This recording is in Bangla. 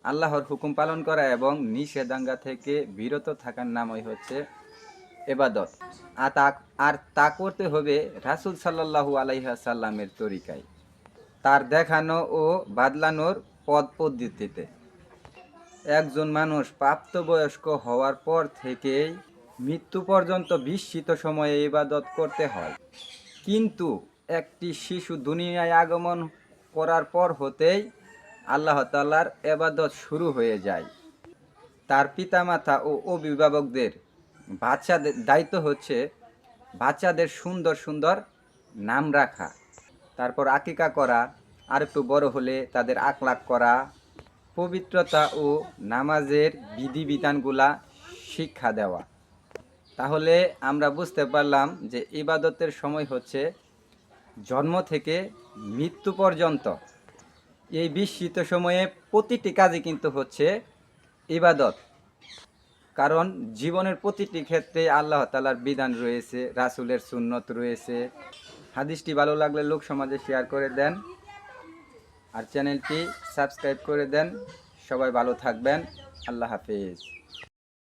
আল্লাহর হুকুম পালন করা এবং নিষেধাজ্ঞা থেকে বিরত থাকার নামই হচ্ছে এবাদত। আর তা করতে হবে রাসূল সাল্লাল্লাহু আলাইহি ওয়াসাল্লামের তরিকায়, তার দেখানো ও বাদলানোর পথ পদ্ধতিতে। একজন মানুষ প্রাপ্তবয়স্ক হওয়ার পর থেকেই মৃত্যু পর্যন্ত বিস্তৃত সময়ে ইবাদত করতে হয়। কিন্তু একটি শিশু দুনিয়ায় আগমন করার পর হতেই আল্লাহ তাআলার ইবাদত শুরু হয়ে যায়। তার পিতামাতা ও অভিভাবকদের বাচ্চাদের দায়িত্ব হচ্ছে বাচ্চাদের সুন্দর সুন্দর নাম রাখা, তারপর আকিকা করা, আর একটু বড় হলে তাদের আখলাক করা, পবিত্রতা ও নামাজের বিধিবিধানগুলা শিক্ষা দেওয়া। তাহলে আমরা বুঝতে পারলাম যে ইবাদতের সময় হচ্ছে জন্ম থেকে মৃত্যু পর্যন্ত। এই বিস্তৃত সময়ে প্রতিটি কাজই কিন্তু হচ্ছে ইবাদত। কারণ জীবনের প্রতিটি ক্ষেত্রে আল্লাহ তাআলার বিধান রয়েছে, রাসূলের সুন্নত রয়েছে। হাদিসটি ভালো লাগলে লোক সমাজে শেয়ার করে দেন, আর চ্যানেলটি সাবস্ক্রাইব করে দেন। সবাই ভালো থাকবেন। আল্লাহ হাফেজ।